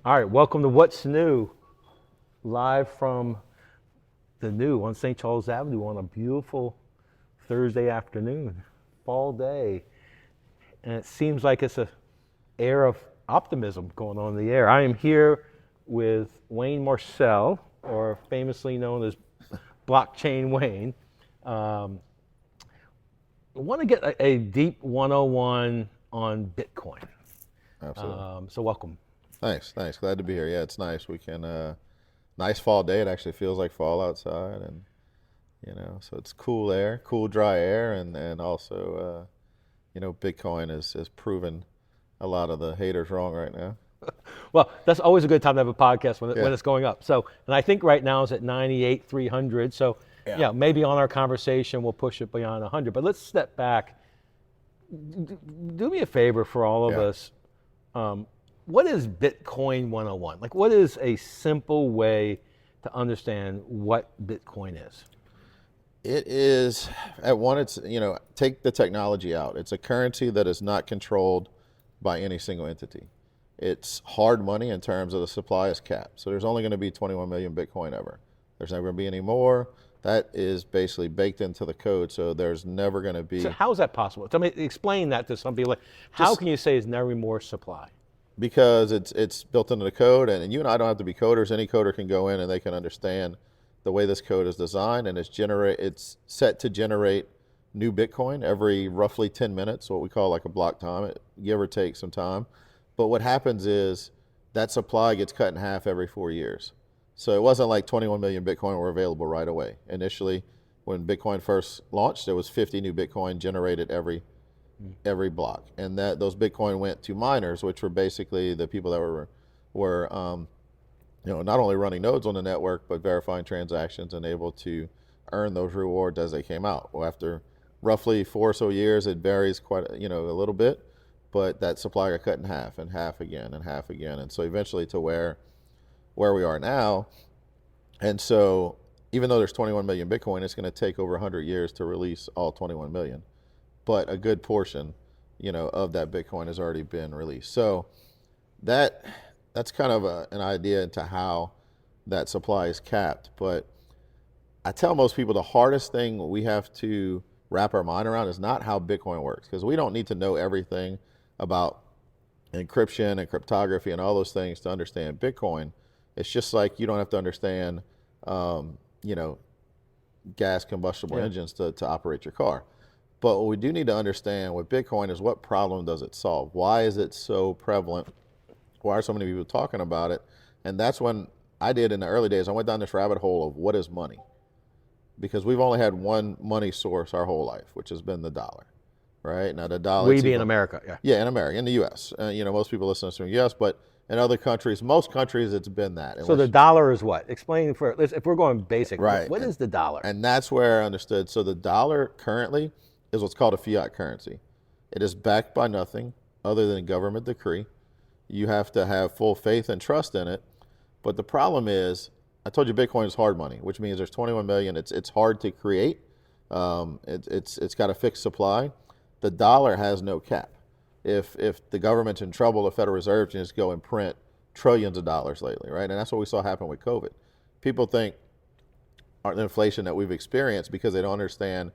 All right, welcome to What's New, live from the Nieux on St. Charles Avenue on a beautiful Thursday afternoon, fall day. And it seems like it's a air of optimism going on in the air. I am here with Wayne Marcel, or famously known as Blockchain Wayne. I want to get a deep 101 on Bitcoin. Absolutely. So welcome. Thanks. Glad to be here. Yeah, it's nice. We can, nice fall day. It actually feels like fall outside, and so it's cool air, cool dry air, and also, Bitcoin has proven a lot of the haters wrong right now. Well, that's always a good time to have a podcast when Yeah. it's going up. So, and I think right now it's at 98,300. So, Yeah. yeah, maybe on our conversation we'll push it beyond 100. But let's step back. Do me a favor for all of Yeah. us. What is Bitcoin 101? Like, what is a simple way to understand what Bitcoin is? It is at one. It's take the technology out. It's a currency that is not controlled by any single entity. It's hard money in terms of the supply is capped. So there's only going to be 21 million Bitcoin ever. There's never going to be any more. That is basically baked into the code. So there's never going to be. So, how is that possible? Tell me, explain that to some people. Like, how Just- can you say there's never more supply? Because it's built into the code, and you and I don't have to be coders. Any coder can go in and they can understand the way this code is designed, and it's set to generate new Bitcoin every roughly 10 minutes, what we call like a block time, give or take some time. But what happens is that supply gets cut in half every 4 years. So it wasn't like 21 million Bitcoin were available right away. Initially, when Bitcoin first launched, there was 50 new Bitcoin generated every block, and that those Bitcoin went to miners, which were basically the people that were not only running nodes on the network but verifying transactions and able to earn those rewards as they came out. Well, after roughly 4 or so years, it varies quite a little bit, but that supply got cut in half and half again and half again, and so eventually to where we are now. And so even though there's 21 million Bitcoin, it's going to take over 100 years to release all 21 million. But a good portion, of that Bitcoin has already been released. So that's kind of an idea into how that supply is capped. But I tell most people the hardest thing we have to wrap our mind around is not how Bitcoin works, because we don't need to know everything about encryption and cryptography and all those things to understand Bitcoin. It's just like you don't have to understand, gas combustible engines to operate your car. But what we do need to understand with Bitcoin is what problem does it solve? Why is it so prevalent? Why are so many people talking about it? And that's when I did in the early days, I went down this rabbit hole of what is money? Because we've only had one money source our whole life, which has been the dollar, right? Now the dollar. We be in America, yeah. Yeah, in America, in the U.S. Most people listen to us in the U.S., but in other countries, most countries, it's been that. So the dollar is what? Explain if we're going basic. Right. What is the dollar? And that's where I understood. So the dollar currently is what's called a fiat currency. It is backed by nothing other than government decree. You have to have full faith and trust in it. But the problem is, I told you Bitcoin is hard money, which means there's 21 million. It's hard to create. It's got a fixed supply. The dollar has no cap. If the government's in trouble, the Federal Reserve can just go and print trillions of dollars lately, right? And that's what we saw happen with COVID. People think the inflation that we've experienced because they don't understand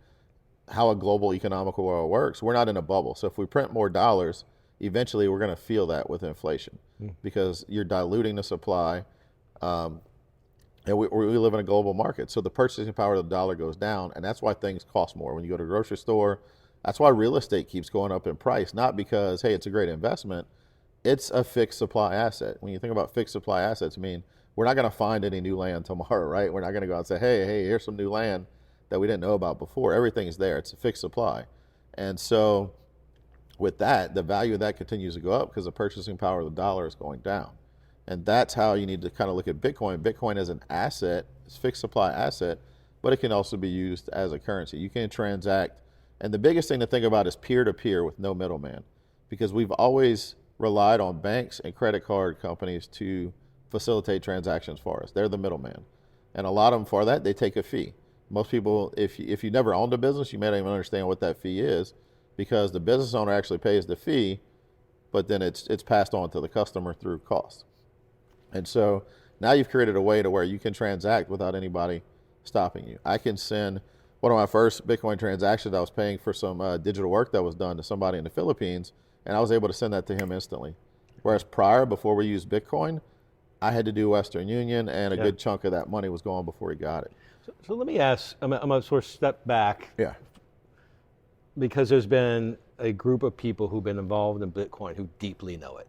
how a global economical world works. We're not in a bubble. So if we print more dollars, eventually we're going to feel that with inflation because you're diluting the supply. And we live in a global market. So the purchasing power of the dollar goes down, and that's why things cost more. When you go to the grocery store, that's why real estate keeps going up in price, not because, hey, it's a great investment. It's a fixed supply asset. When you think about fixed supply assets, I mean, we're not going to find any new land tomorrow, right? We're not going to go out and say, hey, here's some new land that we didn't know about before. Everything's there. It's a fixed supply. And so with that, the value of that continues to go up because the purchasing power of the dollar is going down. And that's how you need to kind of look at Bitcoin. Bitcoin as an asset, it's a fixed supply asset, but it can also be used as a currency. You can transact. And the biggest thing to think about is peer-to-peer with no middleman, because we've always relied on banks and credit card companies to facilitate transactions for us. They're the middleman. And a lot of them, for that, they take a fee. Most people, if you never owned a business, you may not even understand what that fee is, because the business owner actually pays the fee, but then it's passed on to the customer through cost. And so now you've created a way to where you can transact without anybody stopping you. I can send one of my first Bitcoin transactions. I was paying for some digital work that was done to somebody in the Philippines, and I was able to send that to him instantly. Whereas prior, before we used Bitcoin, I had to do Western Union, and a good chunk of that money was gone before he got it. So let me ask, I'm going to sort of step back. Yeah. Because there's been a group of people who've been involved in Bitcoin who deeply know it.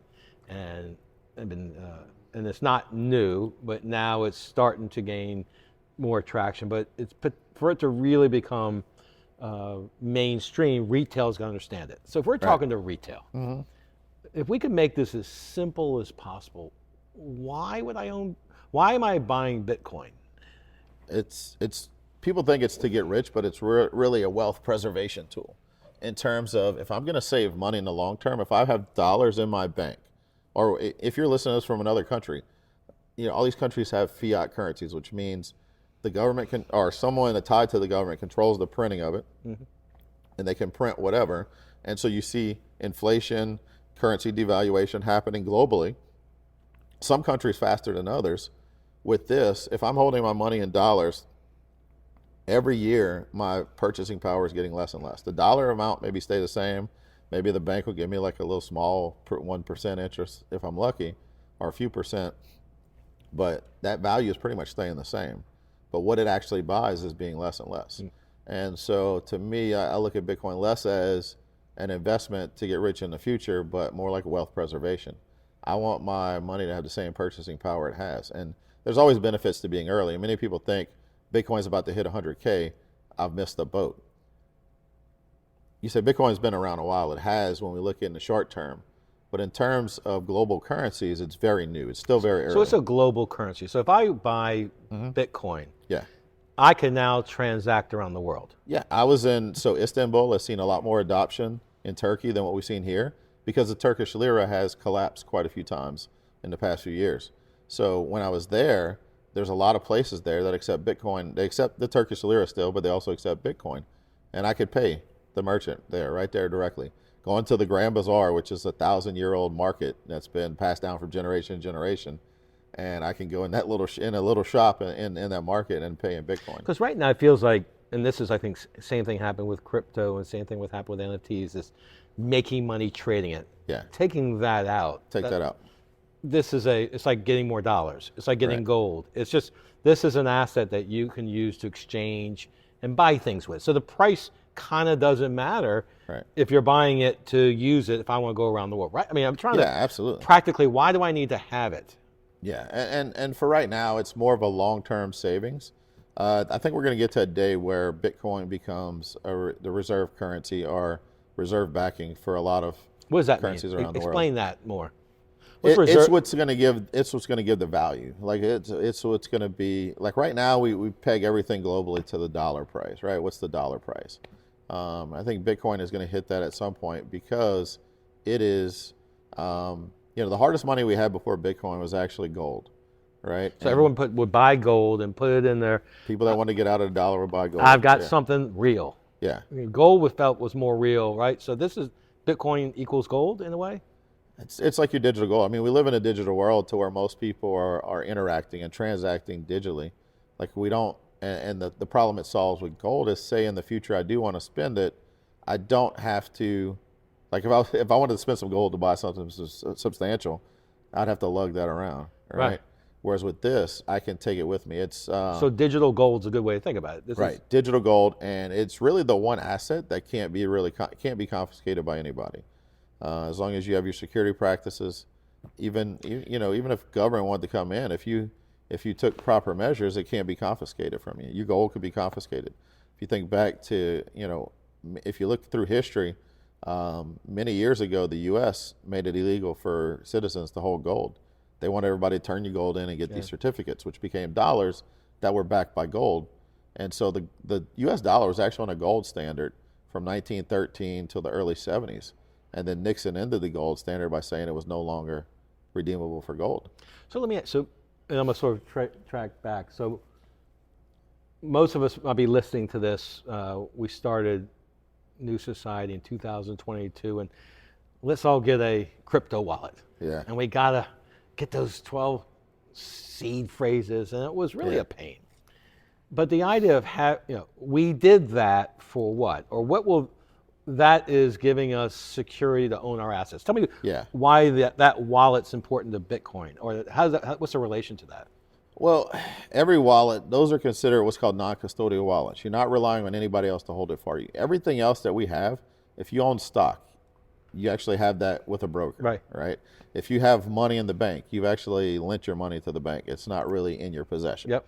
And and it's not new, but now it's starting to gain more traction. But for it to really become mainstream, retail's going to understand it. So if we're talking to retail, if we could make this as simple as possible, why am I buying Bitcoin? It's people think it's to get rich, but it's really a wealth preservation tool. In terms of, if I'm going to save money in the long term, if I have dollars in my bank, or if you're listening to this from another country, all these countries have fiat currencies, which means the government can, or someone tied to the government controls the printing of it, and they can print whatever. And so you see inflation, currency devaluation happening globally. Some countries faster than others. With this, if I'm holding my money in dollars, every year my purchasing power is getting less and less. The dollar amount maybe stay the same. Maybe the bank will give me like a little small 1% interest if I'm lucky, or a few percent. But that value is pretty much staying the same. But what it actually buys is being less and less. And so to me, I look at Bitcoin less as an investment to get rich in the future, but more like a wealth preservation. I want my money to have the same purchasing power it has. And there's always benefits to being early. Many people think Bitcoin's about to hit 100K, I've missed the boat. You said Bitcoin's been around a while. It has when we look in the short term. But in terms of global currencies, it's very new. It's still very early. So it's a global currency. So if I buy Bitcoin, yeah, I can now transact around the world. Yeah, I was in, Istanbul has seen a lot more adoption in Turkey than what we've seen here, because the Turkish lira has collapsed quite a few times in the past few years. So when I was there, there's a lot of places there that accept Bitcoin. They accept the Turkish lira still, but they also accept Bitcoin. And I could pay the merchant there, right there directly. Going to the Grand Bazaar, which is a 1,000-year-old market that's been passed down from generation to generation. And I can go in that in a little shop in that market and pay in Bitcoin. Because right now it feels like, and this is, I think, same thing happened with crypto and same thing happened with NFTs, is making money trading it. Yeah. Taking that out. Take that out. It's like getting more dollars. It's like getting gold. It's just, this is an asset that you can use to exchange and buy things with. So the price kind of doesn't matter if you're buying it to use it if I want to go around the world, right? I mean, I'm trying to, absolutely. Practically, why do I need to have it? Yeah, and for right now, it's more of a long-term savings. I think we're going to get to a day where Bitcoin becomes the reserve currency or reserve backing for a lot of what does that currencies mean? around the world. Explain that more. It's what's going to give the value. Like it's what's going to be, like right now we peg everything globally to the dollar price, right? What's the dollar price? I think Bitcoin is going to hit that at some point, because it is, the hardest money we had before Bitcoin was actually gold, right? So everyone would buy gold and put it in there. People that want to get out of the dollar would buy gold. I've got something real. Yeah. I mean, gold was more real, right? So this is Bitcoin equals gold in a way? It's like your digital gold. I mean, we live in a digital world to where most people are interacting and transacting digitally. Like we don't, and the problem it solves with gold is, say in the future I do want to spend it, I don't have to, like if I wanted to spend some gold to buy something substantial, I'd have to lug that around, right? Whereas with this, I can take it with me. It's so digital gold's a good way to think about it. Digital gold, and it's really the one asset that can't be confiscated by anybody. As long as you have your security practices, even if government wanted to come in, if you took proper measures, it can't be confiscated from you. Your gold could be confiscated. If you think back to, if you look through history, many years ago, the U.S. made it illegal for citizens to hold gold. They wanted everybody to turn your gold in and get these certificates, which became dollars that were backed by gold. And so the U.S. dollar was actually on a gold standard from 1913 till the early 70s. And then Nixon ended the gold standard by saying it was no longer redeemable for gold. So and I'm going to sort of track back. So most of us might be listening to this. We started New Society in 2022, and let's all get a crypto wallet. Yeah. And we got to get those 12 seed phrases, and it was really Yeah. a pain. But the idea of we did that for what, or what will that is giving us security to own our assets. Tell me Yeah. why that wallet's important to Bitcoin, or what's the relation to that? Well, every wallet, those are considered what's called non-custodial wallets. You're not relying on anybody else to hold it for you. Everything else that we have, if you own stock, you actually have that with a broker, right? If you have money in the bank, you've actually lent your money to the bank. It's not really in your possession. Yep.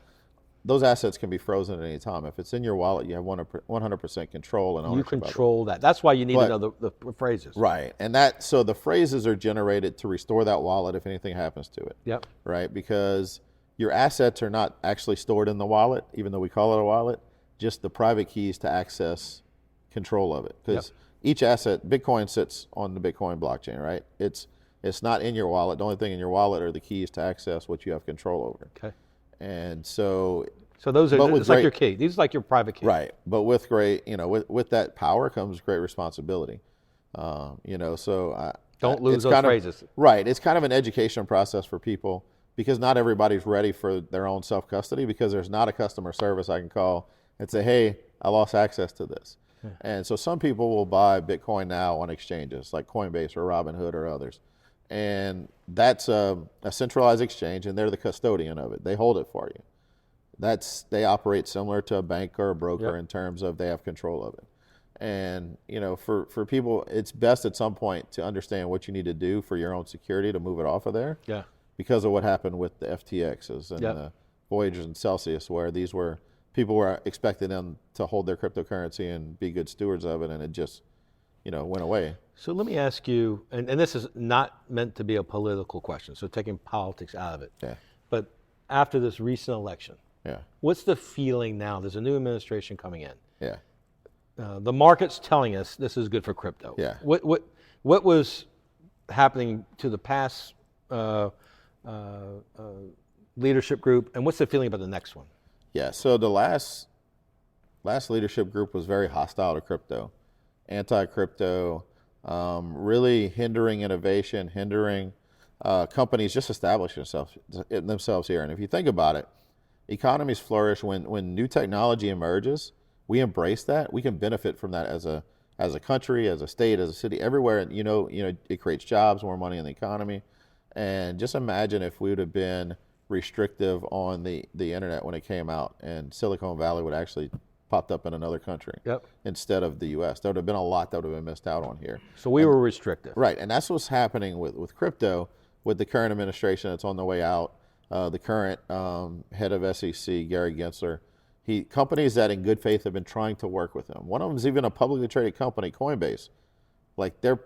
Those assets can be frozen at any time. If it's in your wallet, you have 100% control and ownership. You control that. That's why you need to know the phrases. Right. And so the phrases are generated to restore that wallet if anything happens to it. Yep. Right? Because your assets are not actually stored in the wallet, even though we call it a wallet, just the private keys to access control of it. Because each asset, Bitcoin sits on the Bitcoin blockchain, right? It's not in your wallet. The only thing in your wallet are the keys to access what you have control over. Okay. And so those are it's like your key. These are like your private key. Right. But with great, with that power comes great responsibility. So don't lose those phrases. Right. It's kind of an education process for people because not everybody's ready for their own self-custody because there's not a customer service I can call and say, hey, I lost access to this. Yeah. And so some people will buy Bitcoin now on exchanges like Coinbase or Robinhood or others. And that's a centralized exchange, and they're the custodian of it. They hold it for you. They operate similar to a bank or a broker in terms of they have control of it. And for people, it's best at some point to understand what you need to do for your own security to move it off of there. Yeah. Because of what happened with the FTXs and the Voyagers and Celsius, where people were expecting them to hold their cryptocurrency and be good stewards of it, and it just went away. So let me ask you, and this is not meant to be a political question, so taking politics out of it. Yeah. But after this recent election, what's the feeling now? There's a new administration coming in. Yeah. The market's telling us this is good for crypto. Yeah. What was happening to the past leadership group, and what's the feeling about the next one? Yeah. So the last leadership group was very hostile to crypto, anti-crypto, really hindering innovation, hindering companies just establishing themselves here. And if you think about it, economies flourish when new technology emerges. We embrace that. We can benefit from that as a country, as a state, as a city, everywhere. And it creates jobs, more money in the economy. And just imagine if we would have been restrictive on the internet when it came out, and Silicon Valley would actually popped up in another country instead of the U.S. There would have been a lot that would have been missed out on here. So we were restrictive. Right, and that's what's happening with crypto, with the current administration that's on the way out. The current head of SEC, Gary Gensler, companies that in good faith have been trying to work with him. One of them is even a publicly traded company, Coinbase. Like, they're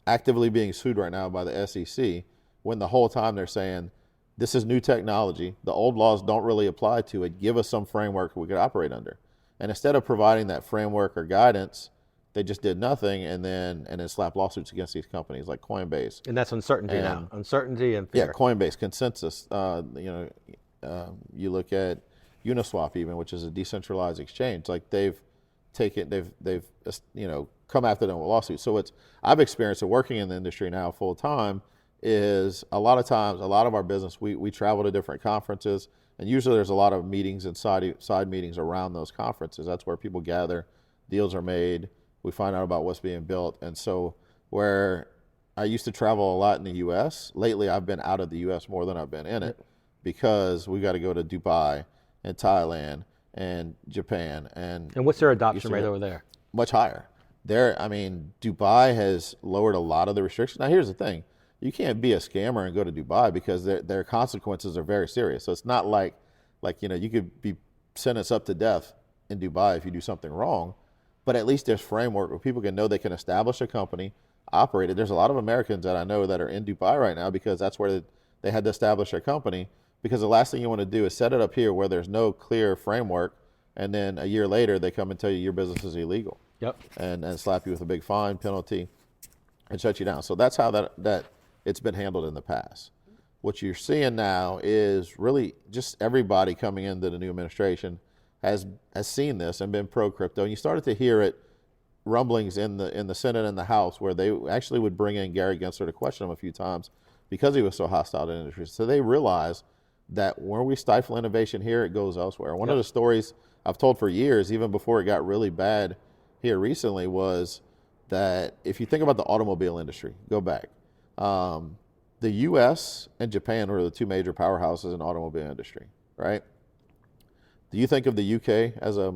actively being sued right now by the SEC when the whole time they're saying, this is new technology. The old laws don't really apply to it. Give us some framework we could operate under. And instead of providing that framework or guidance, they just did nothing and then slapped lawsuits against these companies like Coinbase. And that's uncertainty now. Uncertainty and fear. Yeah, Coinbase, Consensus. You look at Uniswap even, which is a decentralized exchange. Like they've come after them with lawsuits. So I've experienced it working in the industry now full time. Is a lot of times, a lot of our business, we travel to different conferences, and usually there's a lot of meetings and side meetings around those conferences. That's where people gather, deals are made, we find out about what's being built. And so where I used to travel a lot in the U.S., lately I've been out of the U.S. more than I've been in it because we got to go to Dubai and Thailand and Japan. And what's their adoption rate over there? Much higher. Dubai has lowered a lot of the restrictions. Now, here's the thing. You can't be a scammer and go to Dubai because their consequences are very serious. So it's not like you could be sentenced up to death in Dubai if you do something wrong, but at least there's framework where people can know they can establish a company, operate it. There's a lot of Americans that I know that are in Dubai right now because that's where they had to establish a company, because the last thing you want to do is set it up here where there's no clear framework, and then a year later they come and tell you your business is illegal. Yep. And slap you with a big fine, penalty, and shut you down. So that's how that it's been handled in the past. What you're seeing now is really just everybody coming into the new administration has seen this and been pro-crypto. And you started to hear it rumblings in the Senate and the House where they actually would bring in Gary Gensler to question him a few times because he was so hostile to the industry. So they realize that when we stifle innovation here, it goes elsewhere. One of the stories I've told for years, even before it got really bad here recently, was that if you think about the automobile industry, go back, the U.S. and Japan were the two major powerhouses in the automobile industry, right? Do you think of the U.K. as a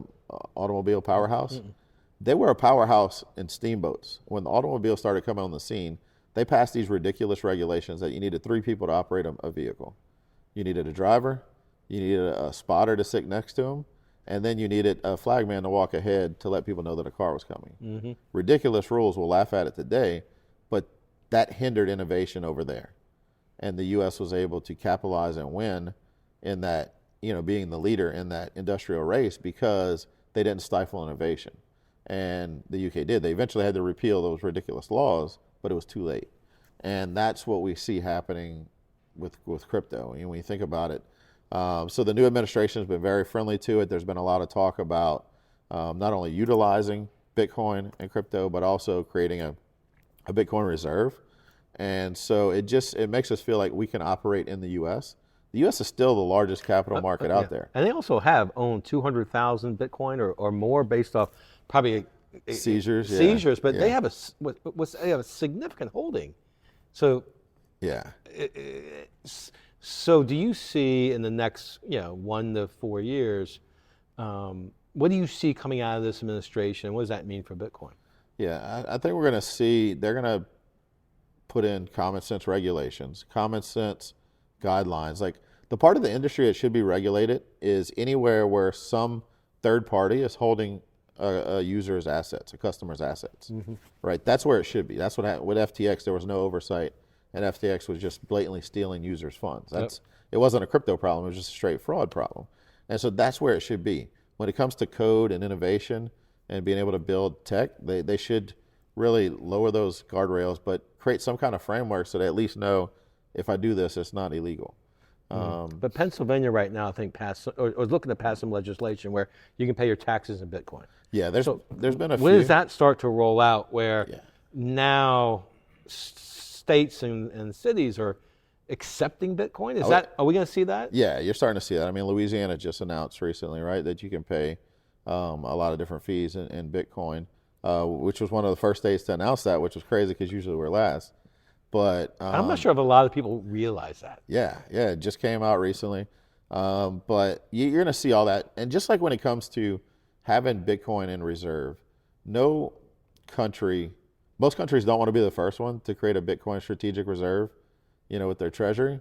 automobile powerhouse? Mm-mm. They were a powerhouse in steamboats. When the automobile started coming on the scene, they passed these ridiculous regulations that you needed 3 people to operate a vehicle. You needed a driver, you needed a spotter to sit next to him, and then you needed a flagman to walk ahead to let people know that a car was coming. Mm-hmm. Ridiculous rules, we'll laugh at it today, but that hindered innovation over there. And the U.S. was able to capitalize and win in that, being the leader in that industrial race because they didn't stifle innovation. And the UK did. They eventually had to repeal those ridiculous laws, but it was too late. And that's what we see happening with crypto. When you think about it, so the new administration has been very friendly to it. There's been a lot of talk about not only utilizing Bitcoin and crypto, but also creating a Bitcoin reserve. And so it makes us feel like we can operate in the U.S. The U.S. is still the largest capital market out there. And they also have owned 200,000 Bitcoin or more based off probably seizures. But they have a significant holding. So So do you see in the next 1 to 4 years, what do you see coming out of this administration? What does that mean for Bitcoin? Yeah, I think we're going to see they're going to put in common sense regulations, common sense guidelines. Like the part of the industry that should be regulated is anywhere where some third party is holding a user's assets, a customer's assets, right? That's where it should be. That's what happened with FTX. There was no oversight, and FTX was just blatantly stealing users' funds. It wasn't a crypto problem. It was just a straight fraud problem. And so that's where it should be. When it comes to code and innovation and being able to build tech, they should really lower those guardrails, but create some kind of framework so they at least know if I do this, it's not illegal. But Pennsylvania right now, I think, passed or is looking to pass some legislation where you can pay your taxes in Bitcoin. Yeah, there's been a few. When does that start to roll out where now states and cities are accepting Bitcoin? Are we going to see that? Yeah, you're starting to see that. I mean, Louisiana just announced recently, right, that you can pay a lot of different fees in Bitcoin, which was one of the first states to announce that, which was crazy because usually we're last. But I'm not sure if a lot of people realize that. Yeah, it just came out recently. But you're going to see all that. And just like when it comes to having Bitcoin in reserve, most countries don't want to be the first one to create a Bitcoin strategic reserve, with their treasury,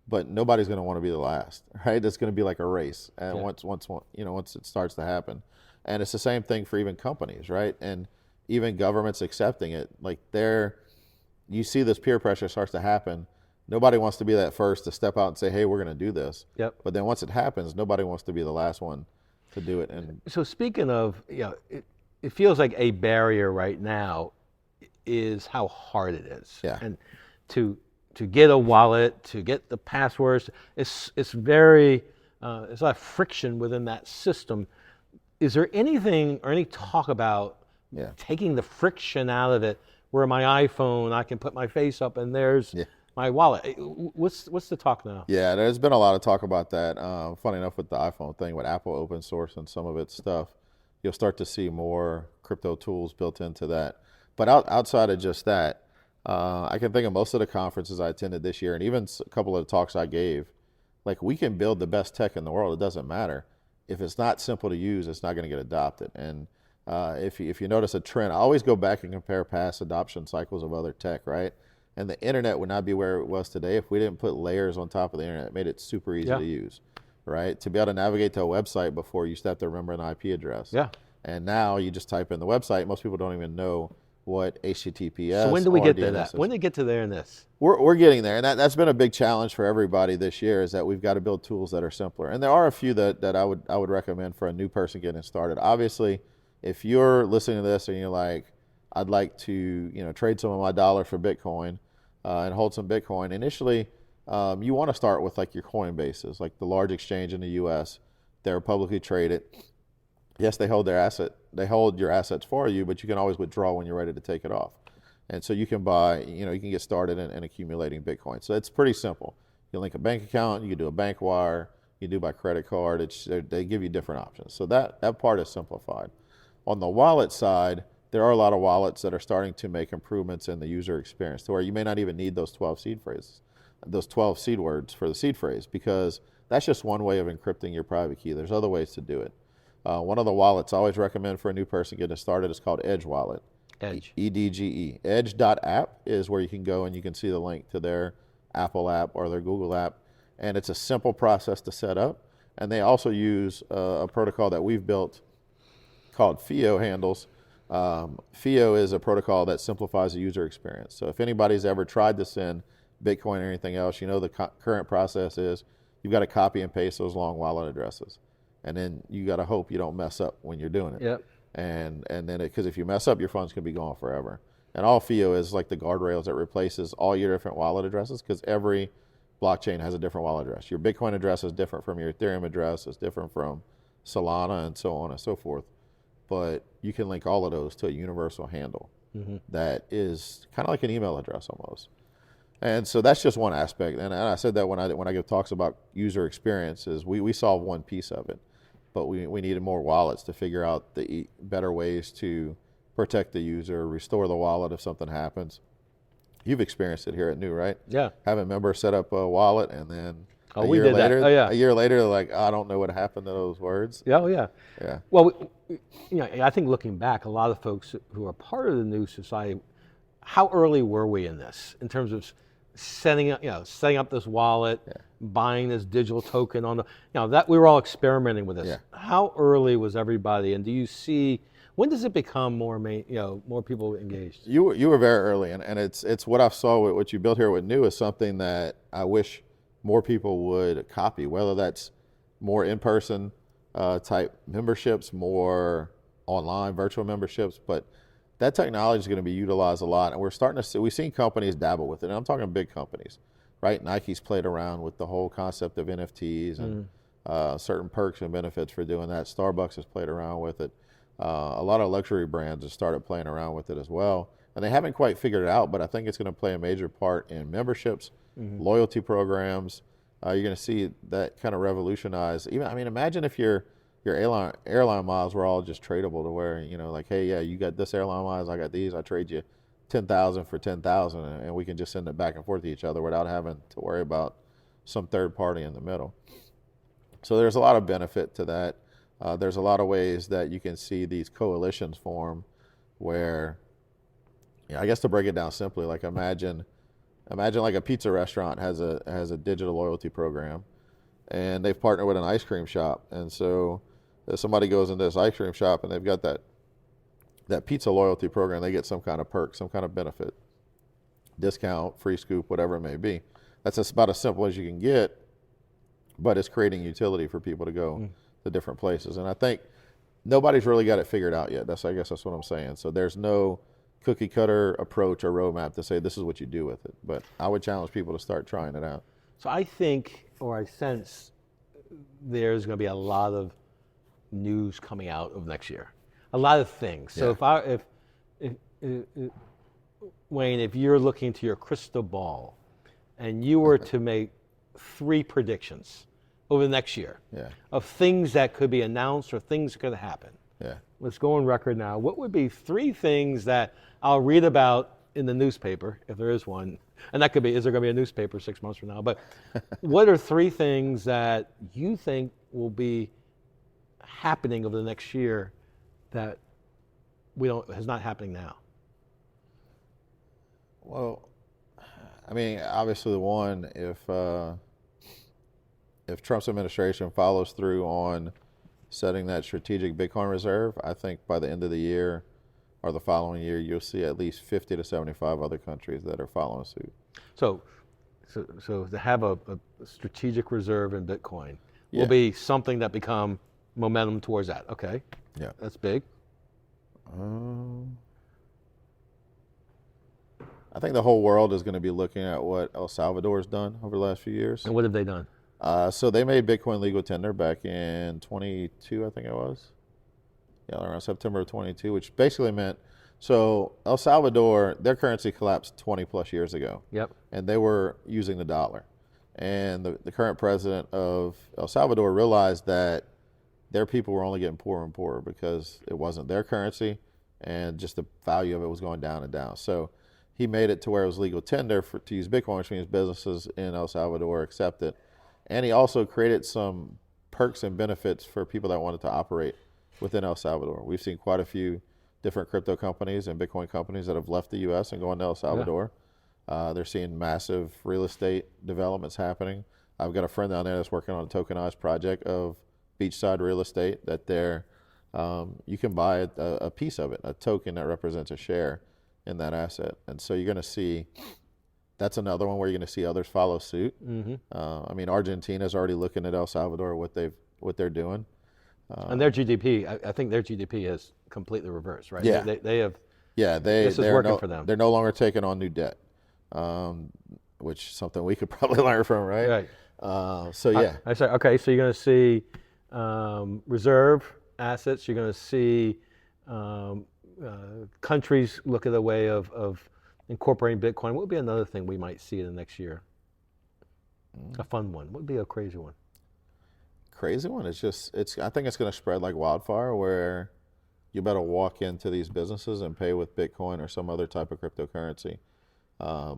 but nobody's going to want to be the last, right? It's going to be like a race. And once it starts to happen. And it's the same thing for even companies, right? And even governments accepting it, you see this peer pressure starts to happen. Nobody wants to be that first to step out and say, hey, we're going to do this. Yep. But then once it happens, nobody wants to be the last one to do it. And so speaking of, it feels like a barrier right now is how hard it is. Yeah. And to get a wallet, to get the passwords, it's very, there's a lot of friction within that system. Is there anything or any talk about taking the friction out of it where my iPhone, I can put my face up and there's my wallet? What's the talk now? Yeah, there's been a lot of talk about that. Funny enough, with the iPhone thing, with Apple open source and some of its stuff, you'll start to see more crypto tools built into that. But outside of just that, I can think of most of the conferences I attended this year, and even a couple of the talks I gave, we can build the best tech in the world. It doesn't matter. If it's not simple to use, it's not going to get adopted. And if you notice a trend, I always go back and compare past adoption cycles of other tech, right? And the internet would not be where it was today if we didn't put layers on top of the internet. It made it super easy to use, right? To be able to navigate to a website before, you used to have to remember an IP address. Yeah. And now you just type in the website. Most people don't even know what HTTPS. So when do we get to that? When do we get to there in this? We're getting there, and that's been a big challenge for everybody this year, is that we've got to build tools that are simpler. And there are a few that I would recommend for a new person getting started. Obviously, if you're listening to this and you're like, I'd like to trade some of my dollars for Bitcoin and hold some Bitcoin, initially you want to start with your Coinbases, like the large exchange in the U.S. They're publicly traded. Yes, they hold your assets for you, but you can always withdraw when you're ready to take it off. And so you can buy, you can get started in accumulating Bitcoin. So it's pretty simple. You link a bank account, you can do a bank wire, you do by credit card. They give you different options. So that part is simplified. On the wallet side, there are a lot of wallets that are starting to make improvements in the user experience to where you may not even need those 12 seed phrases, those 12 seed words for the seed phrase, because that's just one way of encrypting your private key. There's other ways to do it. One of the wallets I always recommend for a new person getting started is called Edge Wallet. Edge. EDGE. Edge.app is where you can go and you can see the link to their Apple app or their Google app. And it's a simple process to set up. And they also use a protocol that we've built called FIO handles. FIO is a protocol that simplifies the user experience. So if anybody's ever tried to send Bitcoin or anything else, you know the current process is you've got to copy and paste those long wallet addresses. And then you got to hope you don't mess up when you're doing it. Yep. And then because if you mess up, your funds can be gone forever. And all FIO is like the guardrails that replaces all your different wallet addresses, because every blockchain has a different wallet address. Your Bitcoin address is different from your Ethereum address, it's different from Solana, and so on and so forth. But you can link all of those to a universal handle that is kind of like an email address almost. And so that's just one aspect. And I said that when I give talks about user experiences, we solve one piece of it. But we needed more wallets to figure out the better ways to protect the user, restore the wallet if something happens. You've experienced it here at Nieux, right? Yeah. Having members set up a wallet and then a year later, they're like, I don't know what happened to those words. Yeah, oh yeah. Yeah. Well, I think looking back, a lot of folks who are part of the Nieux society, how early were we in this in terms of setting up this wallet, buying this digital token on that we were all experimenting with this. Yeah. How early was everybody, and do you see when does it become more more people engaged? You were very early, and it's what I saw with what you built here with Nieux is something that I wish more people would copy, whether that's more in-person type memberships, more online virtual memberships, but that technology is going to be utilized a lot, and we're starting to see, we've seen companies dabble with it, and I'm talking big companies, right? Nike's played around with the whole concept of NFTs and certain perks and benefits for doing that. Starbucks has played around with it. A lot of luxury brands have started playing around with it as well, and they haven't quite figured it out, but I think it's going to play a major part in memberships, loyalty programs. You're going to see that kind of revolutionize. Imagine if your airline miles were all just tradable to where, like, hey, yeah, you got this airline miles, I got these, I trade you 10,000 for 10,000, and we can just send it back and forth to each other without having to worry about some third party in the middle. So there's a lot of benefit to that. There's a lot of ways that you can see these coalitions form where, I guess to break it down simply, like imagine like a pizza restaurant has a digital loyalty program, and they've partnered with an ice cream shop. And so if somebody goes into this ice cream shop and they've got that pizza loyalty program, they get some kind of perk, some kind of benefit, discount, free scoop, whatever it may be. That's about as simple as you can get, but it's creating utility for people to go to different places. And I think nobody's really got it figured out yet. I guess that's what I'm saying. So there's no cookie cutter approach or roadmap to say this is what you do with it. But I would challenge people to start trying it out. So I think, or I sense, there's going to be a lot of news coming out of next year. A lot of things. So if Wayne, if you're looking to your crystal ball and you were to make 3 predictions over the next year of things that could be announced or things that could happen. Yeah. Let's go on record now. What would be 3 things that I'll read about in the newspaper, if there is one? And that could be, is there going to be a newspaper 6 months from now? But what are 3 things that you think will be happening over the next year that is not happening now? Well, obviously the one, if Trump's administration follows through on setting that strategic Bitcoin reserve, I think by the end of the year or the following year, you'll see at least 50 to 75 other countries that are following suit. So to have a strategic reserve in Bitcoin will be something that become momentum towards that. Okay. Yeah. That's big. I think the whole world is going to be looking at what El Salvador has done over the last few years. And what have they done? So they made Bitcoin legal tender back in 22, I think it was. Yeah, around September of 22, which basically meant, so El Salvador, their currency collapsed 20 plus years ago. Yep. And they were using the dollar. And the current president of El Salvador realized that their people were only getting poorer and poorer because it wasn't their currency and just the value of it was going down and down. So he made it to where it was legal tender to use Bitcoin, which means businesses in El Salvador accept it. And he also created some perks and benefits for people that wanted to operate within El Salvador. We've seen quite a few different crypto companies and Bitcoin companies that have left the U.S. and gone to El Salvador. They're seeing massive real estate developments happening. I've got a friend down there that's working on a tokenized project of beachside real estate that you can buy a piece of it, a token that represents a share in that asset. And so you're going to see, that's another one where you're going to see others follow suit. I mean, Argentina's already looking at El Salvador, what they're doing. And their GDP, I think their GDP is completely reversed, right? Yeah. They have. Yeah, this is working for them. They're no longer taking on new debt, which is something we could probably learn from, right? Right. So yeah. I say, okay, so you're going to see reserve assets. You're going to see countries look at a way of incorporating Bitcoin. What would be another thing we might see in the next year? A fun one. What would be a crazy one? Crazy one. I think it's going to spread like wildfire where you better walk into these businesses and pay with Bitcoin or some other type of cryptocurrency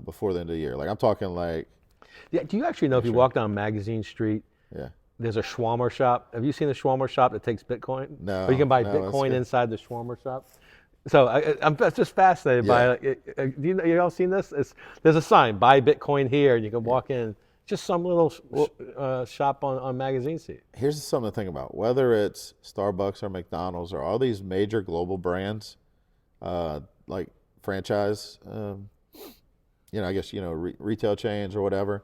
before the end of the year. Like I'm talking like. Yeah. Do you actually know if you walk down Magazine Street? Yeah. There's a shawarma shop. Have you seen the shawarma shop that takes Bitcoin? No. Or you can buy Bitcoin inside the shawarma shop. So I'm just fascinated by it. You all seen this? There's a sign, buy Bitcoin here, and you can walk in. Just some little shop on Magazine Street. Here's something to think about. Whether it's Starbucks or McDonald's or all these major global brands, like franchise, I guess, retail chains or whatever,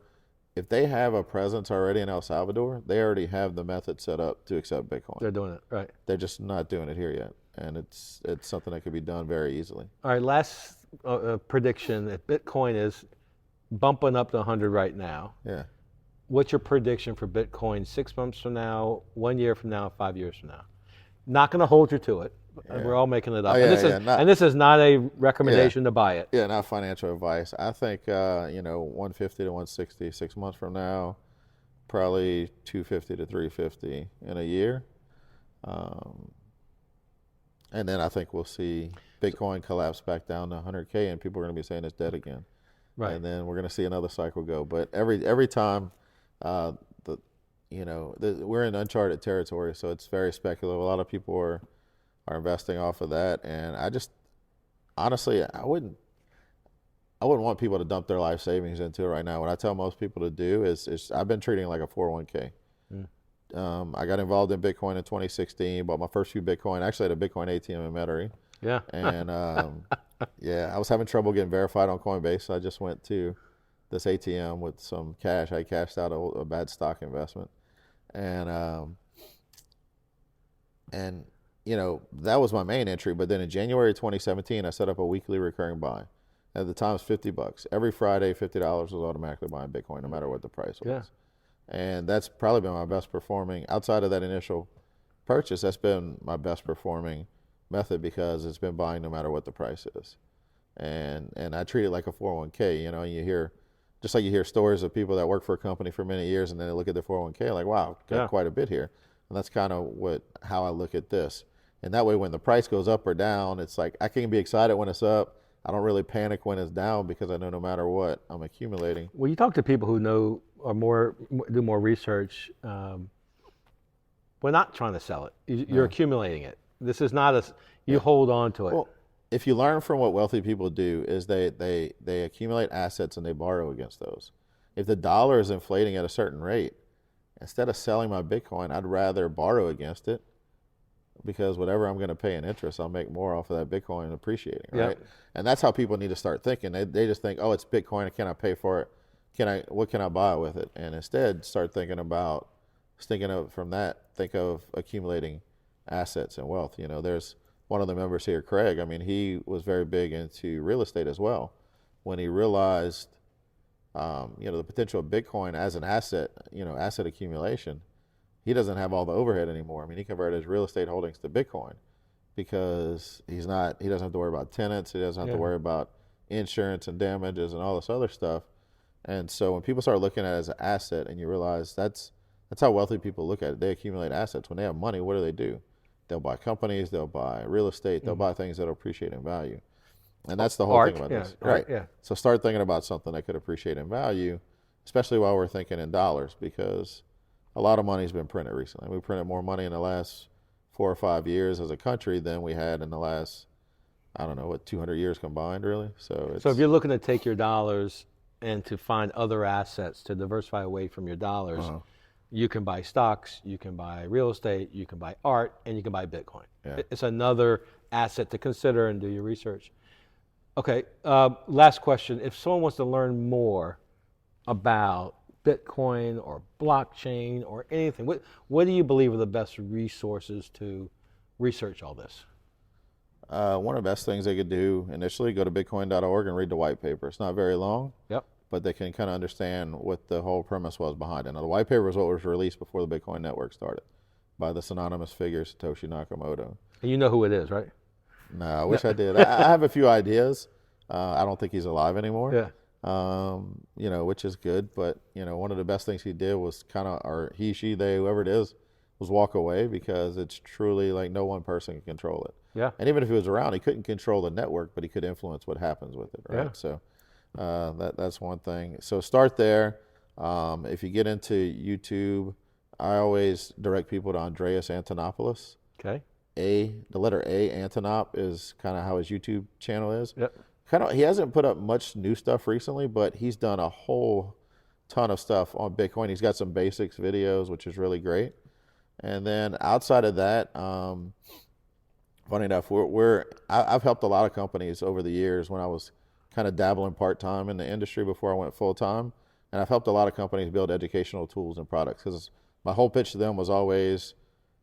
if they have a presence already in El Salvador, they already have the method set up to accept Bitcoin. They're doing it, right. They're just not doing it here yet. And it's something that could be done very easily. All right, last prediction, that Bitcoin is bumping up to 100 right now. Yeah. What's your prediction for Bitcoin 6 months from now, 1 year from now, 5 years from now? Not going to hold you to it. Yeah. We're all making it up. And this is not a recommendation to buy it. Yeah, not financial advice. I think 150 to 160 6 months from now, probably 250 to 350 in a year. And then I think we'll see Bitcoin collapse back down to 100K and people are going to be saying it's dead again. Right. And then we're going to see another cycle go. But every time, we're in uncharted territory, so it's very speculative. A lot of people are investing off of that, and honestly, I wouldn't want people to dump their life savings into it right now. What I tell most people to do is I've been treating it like a 401k. I got involved in Bitcoin in 2016, bought my first few Bitcoin. Actually, had a Bitcoin ATM in Metairie. Yeah. And I was having trouble getting verified on Coinbase, so I just went to this ATM with some cash. I cashed out a bad stock investment, and that was my main entry. But then in January 2017, I set up a weekly recurring buy. At the time, it was $50. Every Friday, $50 was automatically buying Bitcoin, no matter what the price was. Yeah. And that's probably been my best performing, outside of that initial purchase, that's been my best performing method because it's been buying no matter what the price is. And I treat it like a 401k, you hear, just like you hear stories of people that work for a company for many years and then they look at their 401k like, wow, got quite a bit here. And that's kind of how I look at this. And that way when the price goes up or down, it's like I can be excited when it's up. I don't really panic when it's down because I know no matter what, I'm accumulating. Well, you talk to people who know or do more research. We're not trying to sell it. You're accumulating it. This is not you hold on to it. Well, if you learn from what wealthy people do is they accumulate assets and they borrow against those. If the dollar is inflating at a certain rate, instead of selling my Bitcoin, I'd rather borrow against it because whatever I'm going to pay in interest, I'll make more off of that Bitcoin appreciating, right? Yep. And that's how people need to start thinking. They just think, oh, it's Bitcoin. Can I pay for it? What can I buy with it? And instead start thinking from that, think of accumulating assets and wealth. There's one of the members here, Craig. I mean, he was very big into real estate as well. When he realized, the potential of Bitcoin as an asset, asset accumulation, he doesn't have all the overhead anymore. I mean, he converted his real estate holdings to Bitcoin because he doesn't have to worry about tenants. He doesn't have to worry about insurance and damages and all this other stuff. And so when people start looking at it as an asset, and you realize that's how wealthy people look at it. They accumulate assets. When they have money, what do? They'll buy companies, they'll buy real estate, they'll buy things that'll appreciate in value. And that's the whole Art, thing about yeah, this. art, Right. yeah. So start thinking about something that could appreciate in value, especially while we're thinking in dollars, because a lot of money's been printed recently. We printed more money in the last 4 or 5 years as a country than we had in the last, I don't know, what, 200 years combined, really? So So if you're looking to take your dollars and to find other assets to diversify away from your dollars, you can buy stocks, you can buy real estate, you can buy art, and you can buy Bitcoin. Yeah. It's another asset to consider and do your research. Okay, last question. If someone wants to learn more about Bitcoin or blockchain or anything, what do you believe are the best resources to research all this? one of the best things they could do initially, go to bitcoin.org and read the white paper. It's not very long. Yep. But they can kind of understand what the whole premise was behind it. Now, the white paper is what was released before the Bitcoin network started by this anonymous figure, Satoshi Nakamoto. And you know who it is, right? No, I wish I did. I have a few ideas. I don't think he's alive anymore. Yeah. Which is good. But, one of the best things he did was kind of, or he, she, they, whoever it is, was walk away, because it's truly like no one person can control it. Yeah. And even if he was around, he couldn't control the network, but he could influence what happens with it, right? Yeah. So that's one thing. So start there. If you get into YouTube, I always direct people to Andreas Antonopoulos. Okay. The letter A, Antonop, is kind of how his YouTube channel is. Yep. He hasn't put up much new stuff recently, but he's done a whole ton of stuff on Bitcoin. He's got some basics videos, which is really great. And then outside of that, funny enough, I've helped a lot of companies over the years when I was kind of dabbling part-time in the industry before I went full-time. And I've helped a lot of companies build educational tools and products, because my whole pitch to them was always,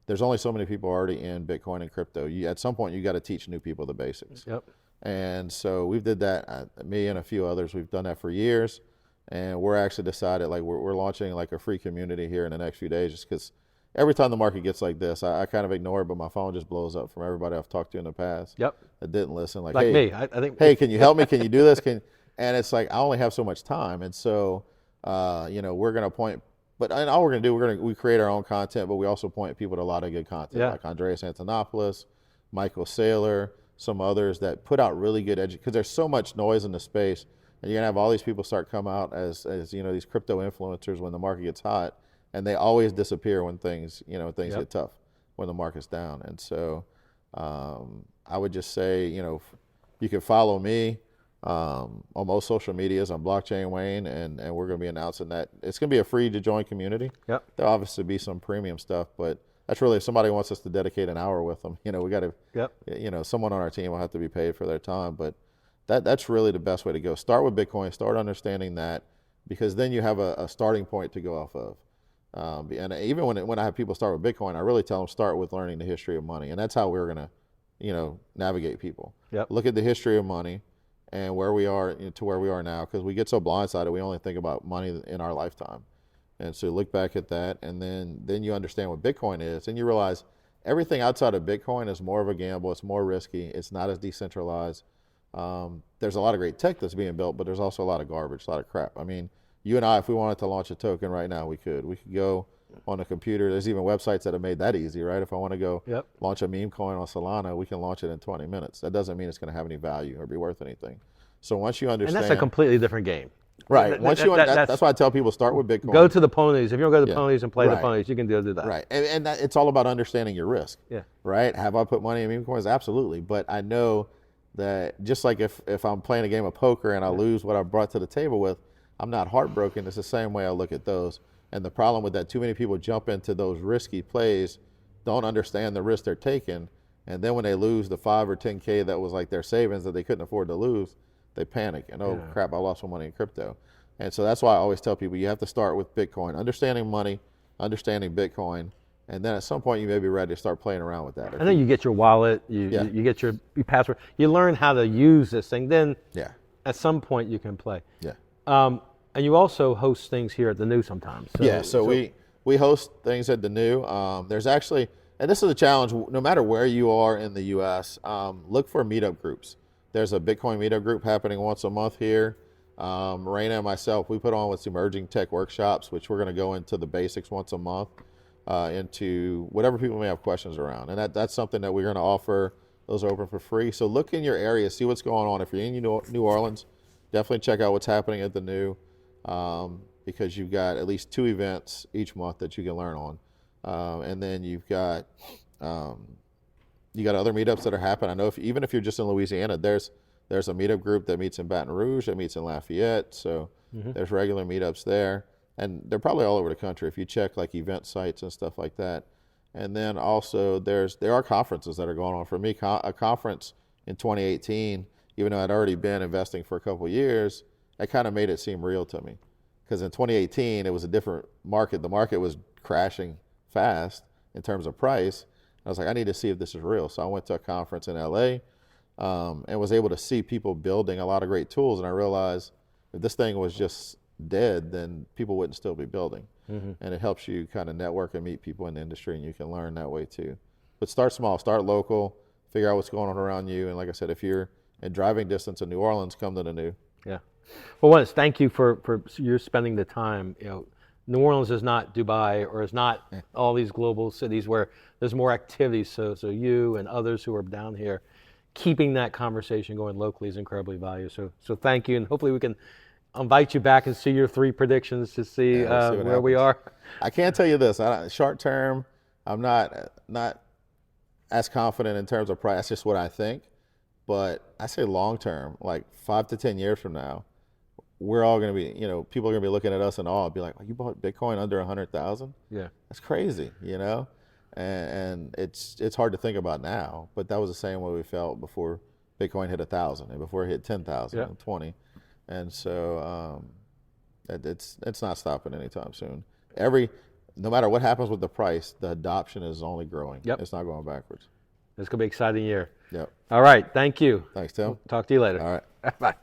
there's only so many people already in Bitcoin and crypto. At some point, you got to teach new people the basics. Yep. And so we've did that, me and a few others, we've done that for years. And we're actually decided, like, we're launching like a free community here in the next few days, just because every time the market gets like this, I kind of ignore it, but my phone just blows up from everybody I've talked to in the past. Yep. That didn't listen. Like Like hey, me. I think. Hey, can you help me? Can you do this? And it's like, I only have so much time. And so, we're going to point, and all we're going to do, we create our own content, but we also point people to a lot of good content, like Andreas Antonopoulos, Michael Saylor, some others that put out really good because there's so much noise in the space, and you're going to have all these people start come out as these crypto influencers when the market gets hot, and they always disappear when things get tough, when the market's down. And so I would just say, you can follow me on most social medias on Blockchain Wayne, and we're going to be announcing that it's going to be a free to join community. Yep. There'll obviously be some premium stuff, but that's really, if somebody wants us to dedicate an hour with them, we got to, someone on our team will have to be paid for their time. But that's really the best way to go. Start with Bitcoin, start understanding that, because then you have a starting point to go off of. And even when I have people start with Bitcoin, I really tell them start with learning the history of money. And that's how we're going to, navigate people. Yep. Look at the history of money and where we are to where we are now, because we get so blindsided, we only think about money in our lifetime. And so look back at that, and then you understand what Bitcoin is, and you realize everything outside of Bitcoin is more of a gamble. It's more risky. It's not as decentralized. There's a lot of great tech that's being built, but there's also a lot of garbage, a lot of crap. I mean, you and I, if we wanted to launch a token right now, we could go on a computer. There's even websites that have made that easy, right? If I want to go launch a meme coin on Solana, we can launch it in 20 minutes. That doesn't mean it's going to have any value or be worth anything. So once you understand, And that's a completely different game. Right. That's why I tell people start with Bitcoin. Go to the ponies. If you don't go to the ponies and play the ponies, you can do that. Right. And it's all about understanding your risk. Yeah. Right. Have I put money in meme coins? Absolutely. But I know that just like if I'm playing a game of poker and I lose what I brought to the table with, I'm not heartbroken. It's the same way I look at those. And the problem with that, too many people jump into those risky plays, don't understand the risk they're taking, and then when they lose the 5 or 10K that was like their savings that they couldn't afford to lose, they panic and crap, I lost my money in crypto. And so that's why I always tell people, you have to start with Bitcoin, understanding money, understanding Bitcoin, and then at some point you may be ready to start playing around with that. And then you get your wallet, you get your password, you learn how to use this thing. Then at some point you can play. Yeah. And you also host things here at the Nieux sometimes. So we host things at the Nieux. There's actually, and this is a challenge, no matter where you are in the U.S., look for meetup groups. There's a Bitcoin meetup group happening once a month here. Raina and myself, we put on what's emerging tech workshops, which we're going to go into the basics once a month, into whatever people may have questions around. And that's something that we're going to offer. Those are open for free. So look in your area, see what's going on. If you're in New Orleans, definitely check out what's happening at the Nieux, because you've got at least 2 events each month that you can learn on. And then you got other meetups that are happening. I know even if you're just in Louisiana, there's a meetup group that meets in Baton Rouge, that meets in Lafayette. So there's regular meetups there, and they're probably all over the country if you check like event sites and stuff like that. And then also there are conferences that are going on. For me, a conference in 2018, even though I'd already been investing for a couple of years, that kind of made it seem real to me. Because in 2018, it was a different market. The market was crashing fast in terms of price. I was like, I need to see if this is real. So I went to a conference in LA, and was able to see people building a lot of great tools. And I realized if this thing was just dead, then people wouldn't still be building. And it helps you kind of network and meet people in the industry, and you can learn that way too. But start small, start local, figure out what's going on around you. And like I said, if you're in driving distance of New Orleans, come to the Nieux. Yeah. Well, once, thank you for you spending the time. New Orleans is not Dubai, or is not all these global cities where there's more activity. So you and others who are down here, keeping that conversation going locally is incredibly valuable. So thank you, and hopefully we can invite you back and see your 3 predictions to see where we are. I can't tell you this. Short term, I'm not as confident in terms of price. That's just what I think. But I say long term, like 5 to 10 years from now, we're all going to be, people are going to be looking at us in awe and be like, oh, you bought Bitcoin under 100,000? Yeah. That's crazy, And it's hard to think about now, but that was the same way we felt before Bitcoin hit 1,000 and before it hit 10,000 and 20. And so it's not stopping anytime soon. No matter what happens with the price, the adoption is only growing. It's not going backwards. It's going to be an exciting year. Yep. All right. Thank you. Thanks, Tim. Talk to you later. All right. Bye.